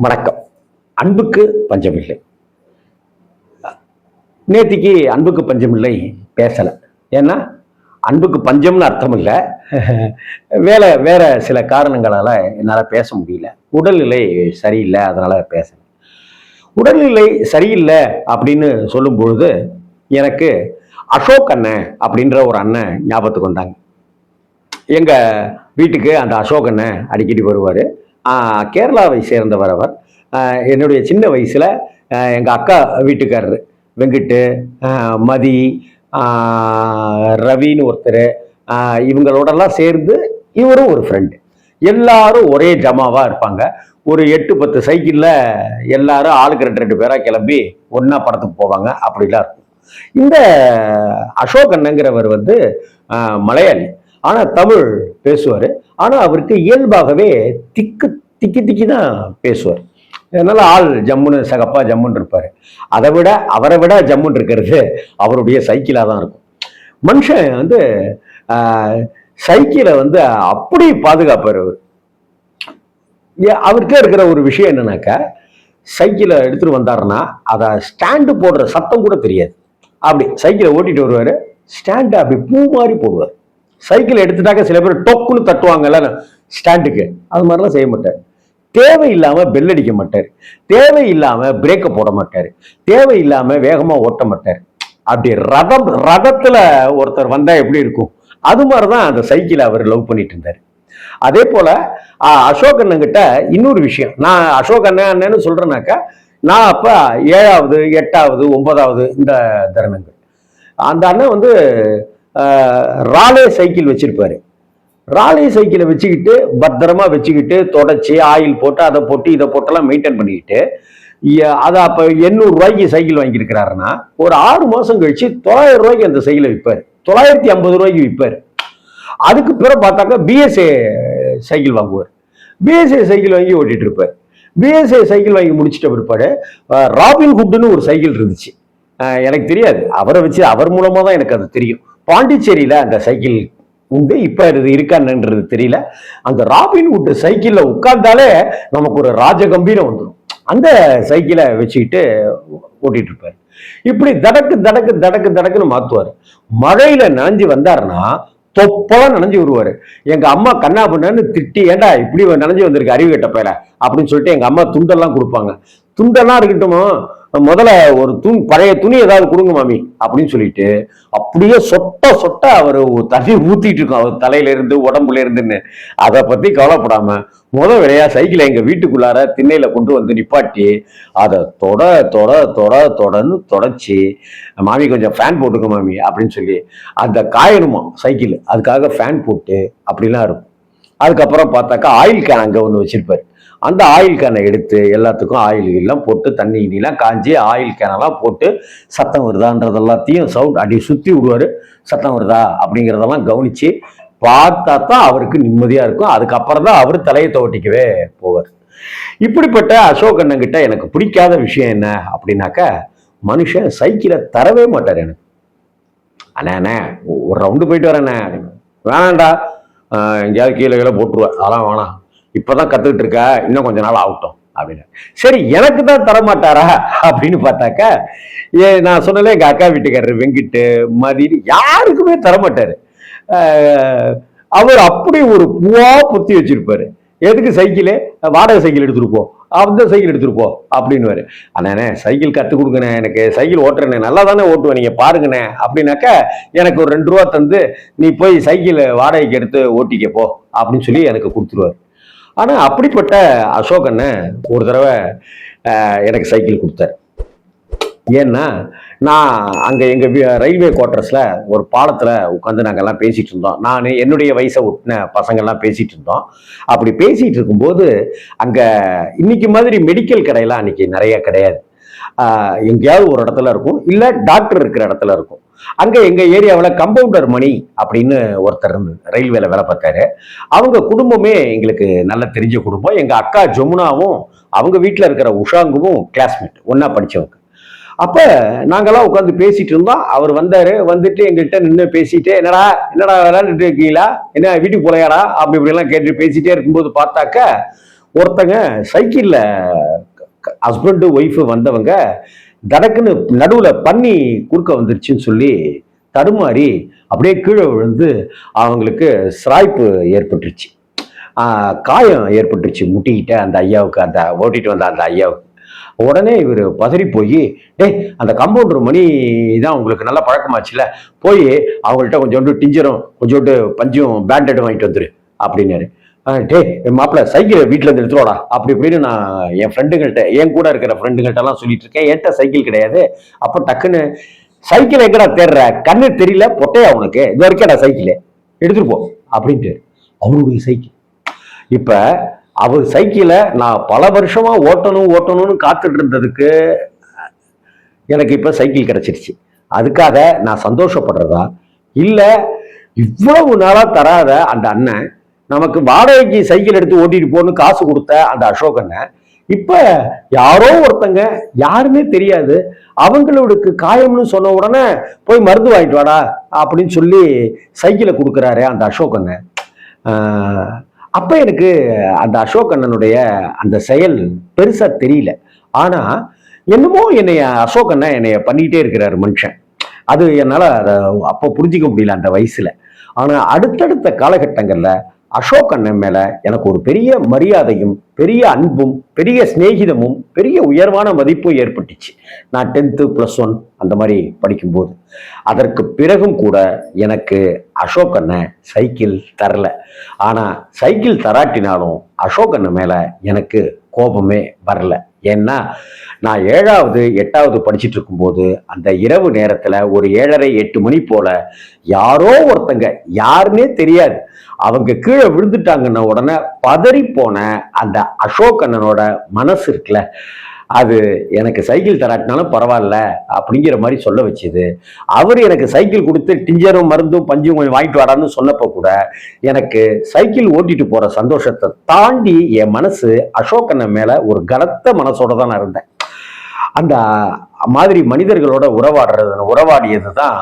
வணக்கம். அன்புக்கு பஞ்சமில்லை. நேத்திக்கு அன்புக்கு பஞ்சமில்லை பேசலை. ஏன்னா அன்புக்கு பஞ்சம்னு அர்த்தம் இல்லை. வேற சில காரணங்களால என்னால் பேச முடியல. உடல்நிலை சரியில்லை, அதனால பேசல. உடல்நிலை சரியில்லை அப்படின்னு சொல்லும் பொழுது எனக்கு அசோக் அண்ணன் அப்படின்ற ஒரு அண்ணன் ஞாபகத்துக்கு வந்தாங்க. எங்க வீட்டுக்கு அந்த அசோக் அண்ணன் அடிக்கடி வருவார். கேரளாவை சேர்ந்தவர் அவர். என்னுடைய சின்ன வயசில் எங்கள் அக்கா வீட்டுக்காரரு வெங்கிட்டு, மதி, ரவின்னு ஒருத்தர், இவங்களோடலாம் சேர்ந்து இவரும் ஒரு ஃப்ரெண்டு. எல்லாரும் ஒரே ஜமாவாக இருப்பாங்க. ஒரு 8-10 சைக்கிளில் எல்லாரும் ஆளுக்கு 2 பேராக கிளம்பி ஒன்றா படத்துக்கு போவாங்க. அப்படிலாம் இருக்கும். இந்த அசோக் அண்ணங்கிறவர் மலையாளி. ஆனால் தமிழ் பேசுவார். ஆனால் அவருக்கு இயல்பாகவே திக்கி தான் பேசுவார். அதனால ஆள் ஜம்முன்னு சகப்பா ஜம்முன்னு இருப்பார். அவரை விட ஜம்முன்னு இருக்கிறது அவருடைய சைக்கிளாக தான் இருக்கும். மனுஷன் சைக்கிளை அப்படி பாதுகாப்பார். அவர்கிட்ட இருக்கிற ஒரு விஷயம் என்னன்னாக்கா, சைக்கிளை எடுத்துட்டு வந்தாருன்னா அதை ஸ்டாண்டு போடுற சத்தம் கூட தெரியாது. அப்படி சைக்கிளை ஓட்டிட்டு வருவார். ஸ்டாண்டு அப்படி பூ மாதிரி போடுவார். சைக்கிளை எடுத்துட்டாக்க சில பேர் டொக்குன்னு தட்டுவாங்கல்ல ஸ்டாண்டுக்கு, அது மாதிரிலாம் செய்ய மாட்டார். தேவையில்லாமல் பெல் அடிக்க மாட்டார். தேவையில்லாமல் பிரேக்கை போட மாட்டார். தேவையில்லாமல் வேகமாக ஓட்ட மாட்டார். அப்படி ரதத்தில் ஒருத்தர் வந்தால் எப்படி இருக்கும், அது மாதிரி தான் அந்த சைக்கிளை அவர் லவ் பண்ணிட்டு இருந்தார். அதே போல் அசோக் அண்ணன்கிட்ட இன்னொரு விஷயம். நான் அசோக் அண்ணன்னு சொல்கிறேன்னாக்கா, நான் அப்போ 7வது 8வது 9வது இந்த தருணங்கள். அந்த அண்ணன் ராலே சைக்கிள் வச்சிருப்பாரு. ராலே சைக்கிளை வச்சுக்கிட்டு பத்திரமா வச்சுக்கிட்டு தொடச்சி ஆயில் போட்டு அதை போட்டு இதை போட்டெல்லாம் மெயின்டைன் பண்ணிக்கிட்டு அதை அப்போ 800 ரூபாய்க்கு சைக்கிள் வாங்கியிருக்கிறாருன்னா ஒரு 6 மாதம் கழிச்சு 900 ரூபாய்க்கு அந்த சைக்கிளை விற்பார். 950 ரூபாய்க்கு விற்பார். அதுக்கு பிறகு பார்த்தாக்கா பிஎஸ்ஏ சைக்கிள் வாங்குவார். பிஎஸ்ஏ சைக்கிள் வாங்கி ஓட்டிட்டு இருப்பார். பிஎஸ்ஏ சைக்கிள் வாங்கி முடிச்சுட்ட பிற்பாடு ராபின் ஹுட்னு ஒரு சைக்கிள் இருந்துச்சு. எனக்கு தெரியாது, அவரை வச்சு அவர் மூலமாக தான் எனக்கு அது தெரியும். பாண்டிச்சேரியில் அந்த சைக்கிள் உண்டு. இப்போ இது இருக்கான்ன்றது தெரியல. அந்த ராபின்ஹுட் சைக்கிளில் உட்கார்ந்தாலே நமக்கு ஒரு ராஜகம்பீரம் வந்துடும். அந்த சைக்கிளை வச்சுக்கிட்டு ஓட்டிட்டு இருப்பார். இப்படி தடக்குன்னு மாற்றுவார். மழையில நனைஞ்சு வந்தாருன்னா தொப்பெல்லாம் நனைஞ்சு வருவார். எங்க அம்மா கண்ணா பண்ணு திட்டி, ஏண்டா இப்படி நனைஞ்சு வந்திருக்கு அறிவு கட்ட பேர அப்படின்னு சொல்லிட்டு எங்க அம்மா துண்டெல்லாம் கொடுப்பாங்க. துண்டெல்லாம் இருக்கட்டுமோ, முதல்ல ஒரு பழைய துணி ஏதாவது கொடுங்க மாமி அப்படின்னு சொல்லிட்டு அப்படியே சொட்ட அவர் தண்ணி ஊத்திட்டு இருக்கோம் அவர் தலையில இருந்து உடம்புல இருந்துன்னு. அதை பத்தி கவலைப்படாம வேலையா சைக்கிளை எங்க வீட்டுக்குள்ளார திண்ணையில கொண்டு நிப்பாட்டி அதை தொடன்னு தொடச்சி, மாமி கொஞ்சம் ஃபேன் போட்டுக்க மாமி அப்படின்னு சொல்லி அந்த காயணுமா சைக்கிள், அதுக்காக ஃபேன் போட்டு அப்படிலாம் இருக்கும். அதுக்கப்புறம் பார்த்தாக்கா ஆயில் கேன் அங்கே ஒன்று வச்சிருப்பாரு. அந்த ஆயில் கேனை எடுத்து எல்லாத்துக்கும் ஆயில் எல்லாம் போட்டு தண்ணி இனிலாம் காஞ்சி ஆயில் கேனெல்லாம் போட்டு சத்தம் வருதான்றது எல்லாத்தையும் சவுண்ட் அடி சுற்றி விடுவார். சத்தம் வருதா அப்படிங்கிறதெல்லாம் கவனித்து பார்த்தா தான் அவருக்கு நிம்மதியாக இருக்கும். அதுக்கப்புறம் தான் அவர் தலையை துவட்டிக்கவே போவார். இப்படிப்பட்ட அசோக் அண்ணன்கிட்ட எனக்கு பிடிக்காத விஷயம் என்ன அப்படின்னாக்கா, மனுஷன் சைக்கிளை தரவே மாட்டார் எனக்கு. அண்ணே ஒரு ரவுண்டு போயிட்டு வரேண்ணே, வேணாண்டா எங்கேயாவது கீழே போட்டுருவேன், அதெல்லாம் வேணாம், இப்பதான் கத்துக்கிட்டு இருக்க, இன்னும் கொஞ்ச நாள் ஆகட்டும் அப்படின்னு. சரி, எனக்கு தான் தரமாட்டாரா அப்படின்னு பார்த்தாக்கா, நான் சொன்னல எங்க அக்கா வீட்டுக்காரரு வெங்கிட்டு, மதி, யாருக்குமே தரமாட்டாரு. அவர் அப்படி ஒரு பூவா புத்தி வச்சிருப்பாரு. எதுக்கு சைக்கிளு, வாடகை சைக்கிள் எடுத்துட்டு போ, அந்த சைக்கிள் எடுத்துட்டு போ அப்படின்னு. அண்ணே சைக்கிள் கற்றுக் கொடுங்கண்ணே, எனக்கு சைக்கிள் ஓட்டுறேண்ணே, நல்லா தானே ஓட்டுவேன், நீங்க பாருங்கண்ணே அப்படின்னாக்கா எனக்கு ஒரு 2 ரூபா தந்து நீ போய் சைக்கிள் வாடகைக்கு எடுத்து ஓட்டிக்க போ அப்படின்னு சொல்லி எனக்கு கொடுத்துருவார். ஆனால் அப்படிப்பட்ட அசோக் அண்ணன் ஒரு தடவை எனக்கு சைக்கிள் கொடுத்தாரு. ஏன்னா நான் அங்கே எங்கள் ரயில்வே குவார்ட்டர்ஸில் ஒரு பாலத்தில் உட்காந்து நாங்கள்லாம் பேசிகிட்டு இருந்தோம். நான் என்னுடைய வயசை ஒட்டின பசங்கள்லாம் பேசிகிட்டு இருந்தோம். அப்படி பேசிகிட்டு இருக்கும்போது அங்கே இன்னைக்கு மாதிரி மெடிக்கல் கடையெல்லாம் அன்றைக்கி நிறைய கிடையாது. எங்கேயாவது ஒரு இடத்துல இருக்கும், இல்லை டாக்டர் இருக்கிற இடத்துல இருக்கும். அங்கே எங்கள் ஏரியாவில் கம்பவுண்டர் மணி அப்படின்னு ஒருத்தர் இருந்தது, ரயில்வேல வேலை பார்த்தாரு. அவங்க குடும்பமே எங்களுக்கு நல்லா தெரிஞ்ச குடும்பம். எங்கள் அக்கா ஜமுனாவும் அவங்க வீட்டில் இருக்கிற உஷாங்குவும் கிளாஸ்மேட், ஒன்றா படித்தவங்க. அப்போ நாங்கள்லாம் உட்காந்து பேசிட்டு இருந்தோம். அவர் வந்தார். வந்துட்டு எங்கள்கிட்ட நின்று பேசிட்டு, என்னடா விளையாண்டுட்டு இருக்கீங்களா, என்ன வீட்டுக்கு போலையாடா அப்படி இப்படிலாம் கேட்டு பேசிட்டே இருக்கும்போது பார்த்தாக்க ஒருத்தங்க சைக்கிளில் ஹஸ்பண்டு ஒய்ஃபு வந்தவங்க தடக்குன்னு நடுவில் பன்னி குறுக்க வந்துருச்சுன்னு சொல்லி தடுமாறி அப்படியே கீழே விழுந்து அவங்களுக்கு சிராய்ப்பு ஏற்பட்டுருச்சு. காயம் ஏற்பட்டுருச்சு முட்டிக்கிட்ட அந்த ஐயாவுக்கு, அந்த ஓட்டிட்டு வந்த அந்த ஐயாவுக்கு. உடனே இவர் பதறி போய், டேய் அந்த கம்பவுண்டர் மணி தான் உங்களுக்கு நல்லா பழக்கமாச்சுல, போய் அவங்கள்ட்ட கொஞ்சோண்டு டிஞ்சரும் கொஞ்சோண்டு பஞ்சும் பேண்டடும் வாங்கிட்டு வந்துரு அப்படின்னாரு. டேய் மாப்பிள்ள சைக்கிள் வீட்டில் இருந்து எடுத்துருவாடா அப்படி இப்படின்னு நான் என் ஃப்ரெண்டுங்கள்ட்ட, என் கூட இருக்கிற ஃப்ரெண்டுங்கள்ட்டலாம் சொல்லிட்டு இருக்கேன். என்கிட்ட சைக்கிள் கிடையாது. அப்போ டக்குன்னு சைக்கிள் எங்கடா தேடுற, கண்ணு தெரியல பொட்டையா உனக்கு, இது வரைக்கும் சைக்கிள் எடுத்துட்டு போ அப்படின்ட்டு அவருடைய சைக்கிள். இப்ப அவர் சைக்கிளை நான் பல வருஷமா ஓட்டணும்னு காத்துட்டு இருந்ததுக்கு எனக்கு இப்ப சைக்கிள் கிடைச்சிருச்சு. அதுக்காக நான் சந்தோஷப்படுறதா இல்ல இவ்வளவு நாளா தராத அந்த அண்ணன் நமக்கு வாடகைக்கு சைக்கிள் எடுத்து ஓட்டிட்டு போன்னு காசு கொடுத்த அந்த அசோகனை இப்ப யாரோ ஒருத்தங்க யாருமே தெரியாது அவங்களுக்கு காயம்னு சொன்ன உடனே போய் மருந்து வாங்கிட்டு வாடா அப்படின்னு சொல்லி சைக்கிளை கொடுக்குறாரு அந்த அசோகனை. அப்ப எனக்கு அந்த அசோக் அண்ணனுடைய அந்த செயல் பெருசா தெரியல. ஆனா என்னமோ என்னைய அசோக் அண்ணன் என்னைய பண்ணிக்கிட்டே இருக்கிறாரு மனுஷன். அது என்னால அதை அப்போ புரிஞ்சிக்க முடியல அந்த வயசுல. ஆனா அடுத்தடுத்த காலகட்டங்கள்ல அசோக் அண்ணன் மேல எனக்கு ஒரு பெரிய மரியாதையும் பெரிய அன்பும் பெரிய சிநேகிதமும் பெரிய உயர்வான மதிப்பும் ஏற்பட்டுச்சு. நான் 10th +1 அந்த மாதிரி படிக்கும்போது. அதற்கு பிறகும் கூட எனக்கு அசோக் அண்ணன் சைக்கிள் தரல. ஆனா சைக்கிள் தராட்டினாலும் அசோக் அண்ணன் மேல எனக்கு கோபமே வரல. ஏன்னா நான் 7வது 8வது படிச்சுட்டு இருக்கும்போது அந்த இரவு நேரத்துல ஒரு 7:30 8 மணி போல யாரோ ஒருத்தங்க யாருன்னே தெரியாது அவங்க கீழே விழுந்துட்டாங்கன்ன உடனே பதறி போன அந்த அசோக் அண்ணனோட மனசு இருக்குல்ல, அது எனக்கு சைக்கிள் தராட்டினாலும் பரவாயில்ல அப்படிங்கிற மாதிரி சொல்ல வச்சுது. அவர் எனக்கு சைக்கிள் கொடுத்து டிஞ்சரும் மருந்தும் பஞ்சும் கொஞ்சம் வாங்கிட்டு வரான்னு சொன்னப்போ கூட எனக்கு சைக்கிள் ஓட்டிட்டு போற சந்தோஷத்தை தாண்டி என் மனசு அசோக் அண்ணன் மேல ஒரு கனத்த மனசோட தான் நான் இருந்தேன். அந்த மாதிரி மனிதர்களோட உறவாடியது தான்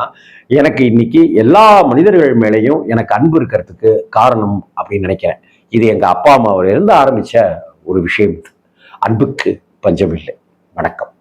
எனக்கு இன்னைக்கு எல்லா மனிதர்கள் மேலேயும் எனக்கு அன்பு இருக்கிறதுக்கு காரணம் அப்படின்னு நினைக்கிறேன். இது எங்க அப்பா அம்மாவில இருந்து ஆரம்பிச்ச ஒரு விஷயம். அன்புக்கு பஞ்சமில்லை. வணக்கம்.